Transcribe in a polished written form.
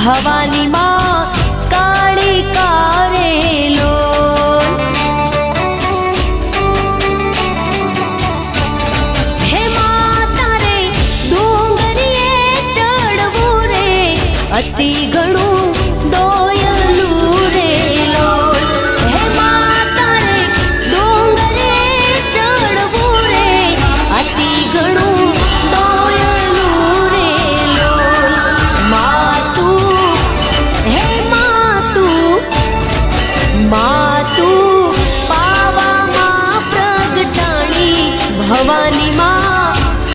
ભવાની માં કાળી કારેલો હે માતા રે ડુંગરીએ ચડવું રે અતિ